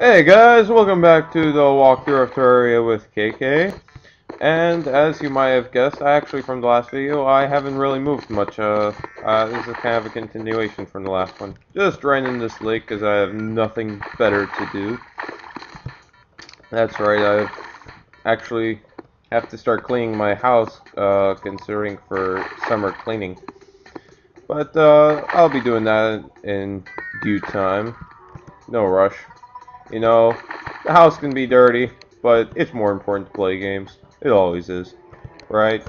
Hey guys, welcome back to the walkthrough of Terraria with KK. And as you might have guessed, from the last video, I haven't really moved much. This is kind of a continuation from the last one. Just right in this lake because I have nothing better to do. That's right, I actually have to start cleaning my house, considering for summer cleaning. But I'll be doing that in due time. No rush. You know, the house can be dirty, but it's more important to play games. It always is, right?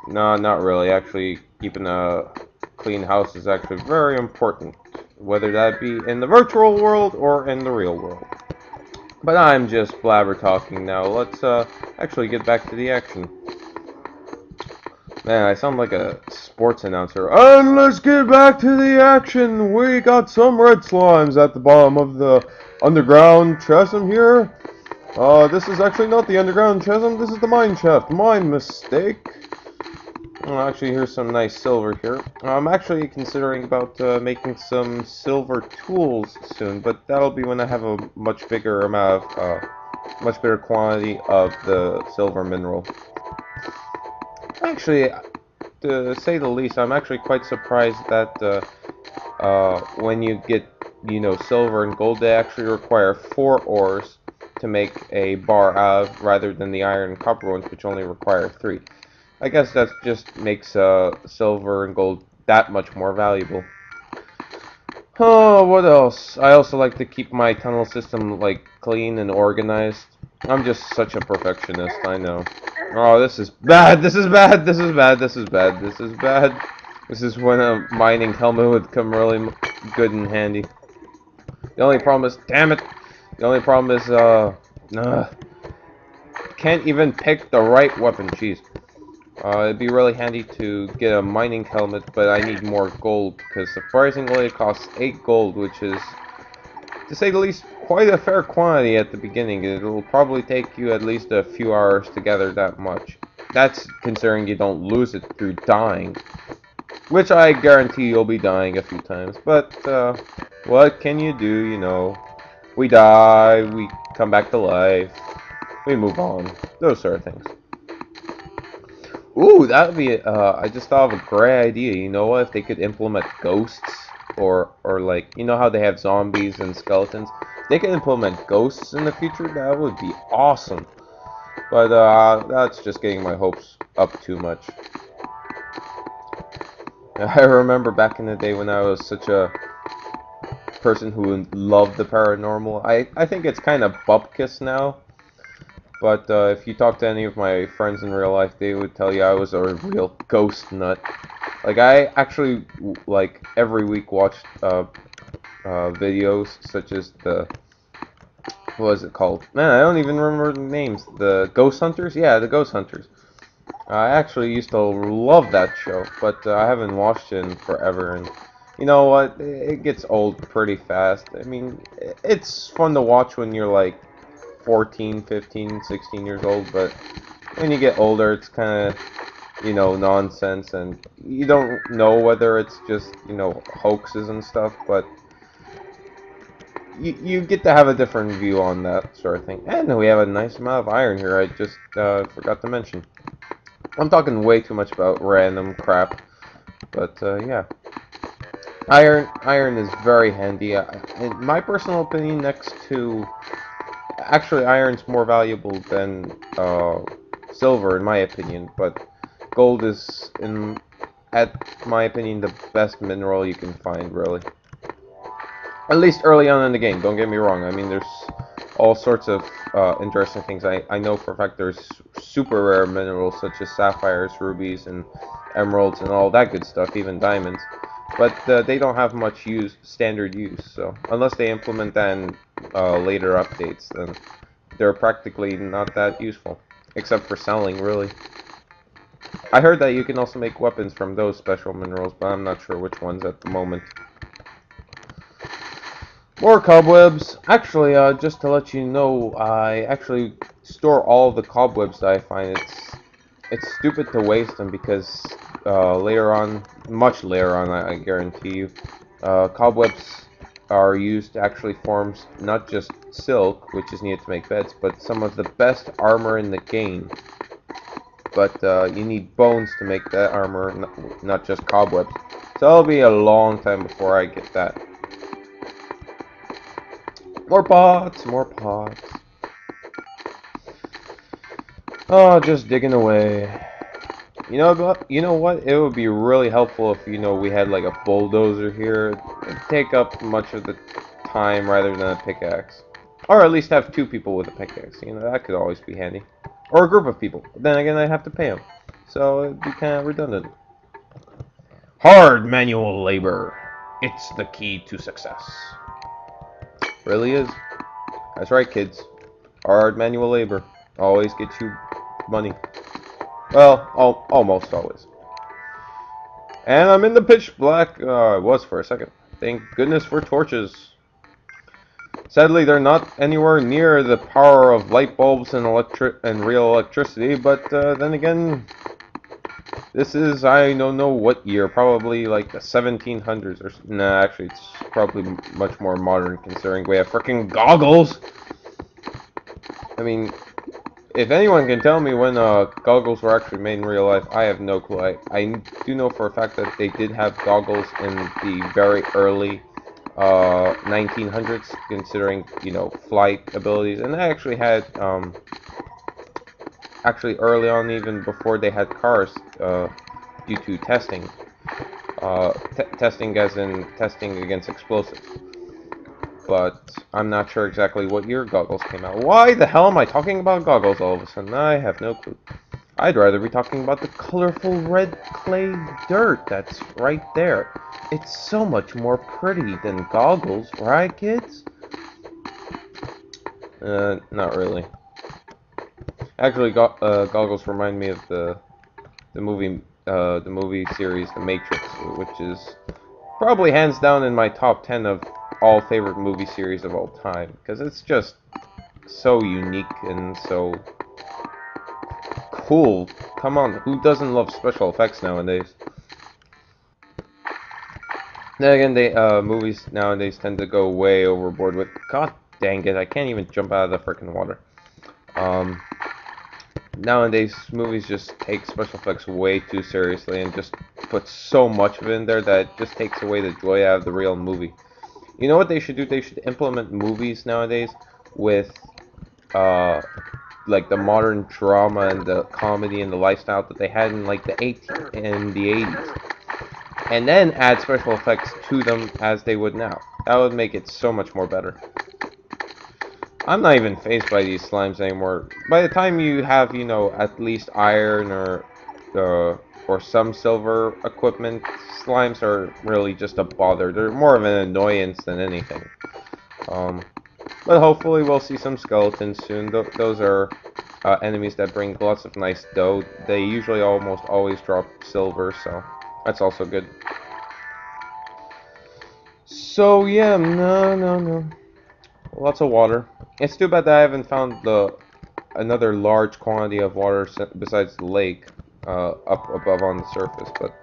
No, not really. Actually, keeping a clean house is actually very important, whether that be in the virtual world or in the real world. But I'm just blabber talking now. Let's actually get back to the action. Man, I sound like a sports announcer. And let's get back to the action. We got some red slimes at the bottom of the underground chasm here. This is actually not the underground chasm. This is the mine shaft. My mistake. Actually, here's some nice silver here. I'm actually considering about making some silver tools soon, but that'll be when I have a much bigger amount of, much bigger quantity of the silver mineral. Actually, to say the least, I'm actually quite surprised that when you get, silver and gold, they actually require 4 ores to make a bar out of, rather than the iron and copper ones, which only require 3. I guess that just makes silver and gold that much more valuable. Oh, what else? I also like to keep my tunnel system, like, clean and organized. I'm just such a perfectionist, I know. Oh, this is bad, this is bad, this is bad, this is bad, this is bad. This is when a mining helmet would come really good and handy. The only problem is, damn it! The only problem is, can't even pick the right weapon, jeez. It'd be really handy to get a mining helmet, but I need more gold, because surprisingly it costs 8 gold, which is, to say the least, quite a fair quantity at the beginning. It'll probably take you at least a few hours to gather that much. That's considering you don't lose it through dying. Which I guarantee you'll be dying a few times. But, what can you do, We die, we come back to life, we move on. Those sort of things. Ooh, that would be, I just thought of a great idea. You know what? If they could implement ghosts, or like, you know how they have zombies and skeletons? If they could implement ghosts in the future, that would be awesome. But, that's just getting my hopes up too much. I remember back in the day when I was such a person who loved the paranormal. I think it's kind of Bubcus now. But if you talk to any of my friends in real life, they would tell you I was a real ghost nut. Like, I actually, like, every week watched videos such as the, what was it called? Man, I don't even remember the names. The Ghost Hunters? Yeah, the Ghost Hunters. I actually used to love that show, but I haven't watched it in forever, and you know what? It gets old pretty fast. I mean, it's fun to watch when you're like 14, 15, 16 years old, but when you get older, it's kind of, nonsense, and you don't know whether it's just, hoaxes and stuff, but you get to have a different view on that sort of thing. And we have a nice amount of iron here, I just forgot to mention. I'm talking way too much about random crap, but yeah. Iron is very handy. In my personal opinion, next to... Actually, iron's more valuable than silver, in my opinion, but gold is, at my opinion, the best mineral you can find, really. At least early on in the game, don't get me wrong. I mean, there's all sorts of interesting things. I know for a fact there's super rare minerals such as sapphires, rubies, and emeralds, and all that good stuff, even diamonds. But they don't have much standard use, so unless they implement that in later updates, then they're practically not that useful, except for selling, really. I heard that you can also make weapons from those special minerals, but I'm not sure which ones at the moment. More cobwebs. Actually, just to let you know, I actually store all the cobwebs that I find. It's stupid to waste them because later on, much later on, I guarantee you, cobwebs are used to actually form not just silk, which is needed to make beds, but some of the best armor in the game. But you need bones to make that armor, not just cobwebs. So it'll be a long time before I get that. More pots, more pots. Oh, just digging away. You know what? It would be really helpful if we had like a bulldozer here. It'd take up much of the time rather than a pickaxe, or at least have two people with a pickaxe. That could always be handy, or a group of people. But then again, I'd have to pay them, so it'd be kind of redundant. Hard manual labor. It's the key to success. Really is. That's right, kids. Hard manual labor always gets you money. Well, almost always. And I'm in the pitch black. I was for a second. Thank goodness for torches. Sadly, they're not anywhere near the power of light bulbs and real electricity. But then again, this is, I don't know what year. Probably like the 1700s or nah. Actually, it's probably much more modern considering we have freaking goggles. I mean, if anyone can tell me when goggles were actually made in real life, I have no clue. I do know for a fact that they did have goggles in the very early 1900s, considering, flight abilities. And they actually had, actually early on, even before they had cars, due to testing. Testing as in testing against explosives. But I'm not sure exactly what year goggles came out. Why the hell am I talking about goggles all of a sudden? I have no clue. I'd rather be talking about the colorful red clay dirt that's right there. It's so much more pretty than goggles, right, kids? Not really. Actually, goggles remind me of the movie series The Matrix, which is probably hands down in my top 10 of all favorite movie series of all time, because it's just so unique and so cool. Come on, who doesn't love special effects nowadays? Then again, movies nowadays tend to go way overboard with, god dang it, I can't even jump out of the freaking water. Nowadays, movies just take special effects way too seriously and just put so much of it in there that it just takes away the joy out of the real movie. You know what they should do? They should implement movies nowadays with, like the modern drama and the comedy and the lifestyle that they had in like the 80s, and then add special effects to them as they would now. That would make it so much more better. I'm not even fazed by these slimes anymore. By the time you have, at least iron or some silver equipment, slimes are really just a bother. They're more of an annoyance than anything. But hopefully we'll see some skeletons soon. Those are enemies that bring lots of nice dough. They usually almost always drop silver, so that's also good. So yeah, no. Lots of water. It's too bad that I haven't found another large quantity of water besides the lake up above on the surface, but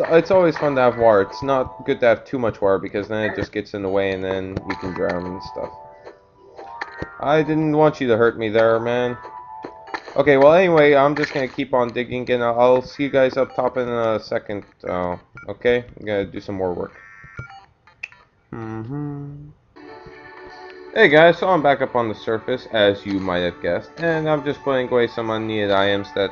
it's always fun to have water. It's not good to have too much water because then it just gets in the way and then you can drown and stuff. I didn't want you to hurt me there, man. Okay, well anyway, I'm just gonna keep on digging and I'll see you guys up top in a second. Okay, I'm gonna do some more work. Hey guys, so I'm back up on the surface, as you might have guessed, and I'm just putting away some unneeded items that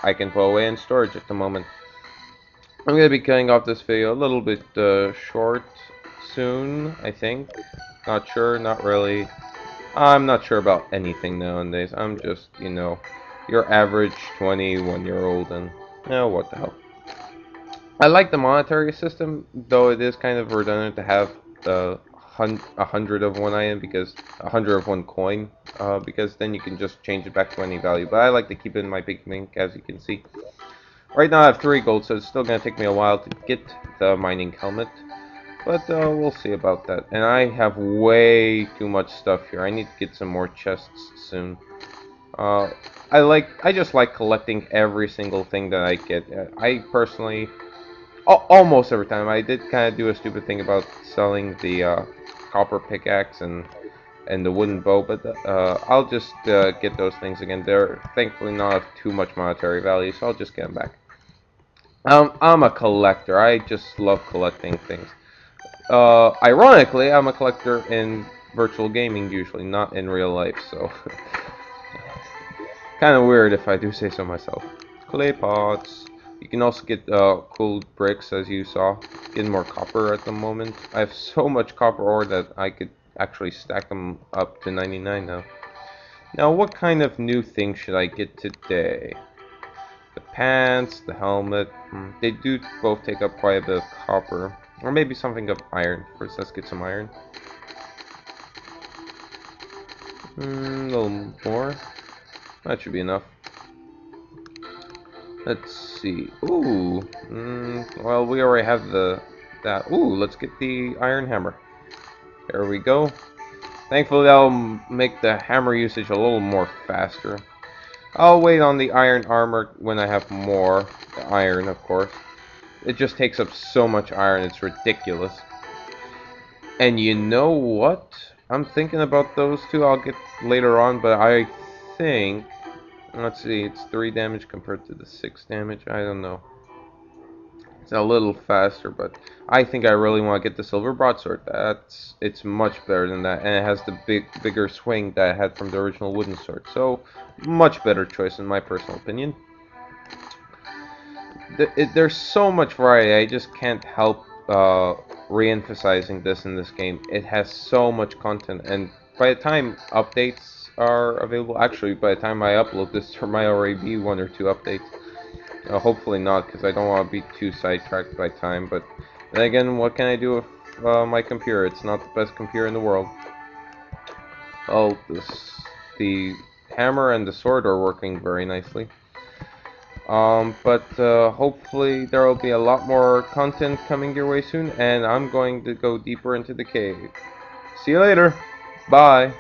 I can put away in storage at the moment. I'm going to be cutting off this video a little bit short soon, I think. Not sure, not really. I'm not sure about anything nowadays. I'm just, your average 21-year-old, and, what the hell. I like the monetary system, though it is kind of redundant to have 100 of one item, because 100 of one coin, because then you can just change it back to any value. But I like to keep it in my big mink, as you can see. Right now I have 3 gold, so it's still going to take me a while to get the mining helmet. But we'll see about that. And I have way too much stuff here. I need to get some more chests soon. I just like collecting every single thing that I get. I personally Almost every time. I did kind of do a stupid thing about selling the copper pickaxe and the wooden bow, but I'll just get those things again. They're thankfully not of too much monetary value, so I'll just get them back. I'm a collector. I just love collecting things. Ironically, I'm a collector in virtual gaming usually, not in real life, so kind of weird if I do say so myself. Clay pots. You can also get cool bricks, as you saw. Getting more copper at the moment. I have so much copper ore that I could actually stack them up to 99 now. Now, what kind of new thing should I get today? The pants, the helmet. They do both take up quite a bit of copper. Or maybe something of iron. First, let's get some iron. A little more. That should be enough. Let's see. Ooh. Well, we already have that. Ooh, let's get the iron hammer. There we go. Thankfully, that'll make the hammer usage a little more faster. I'll wait on the iron armor when I have more. The iron, of course. It just takes up so much iron, it's ridiculous. And you know what? I'm thinking about those two. I'll get later on, but I think... Let's see, it's 3 damage compared to the 6 damage. I don't know. It's a little faster, but I think I really want to get the silver broadsword. It's much better than that, and it has the bigger swing that I had from the original wooden sword. So, much better choice in my personal opinion. There's so much variety. I just can't help re-emphasizing this in this game. It has so much content, and by the time updates are available, actually by the time I upload this, there might already be 1 or 2 updates. Hopefully not, because I don't want to be too sidetracked by time, but then again, what can I do with my computer? It's not the best computer in the world. Oh, the hammer and the sword are working very nicely. But hopefully there will be a lot more content coming your way soon, and I'm going to go deeper into the cave. See you later. Bye.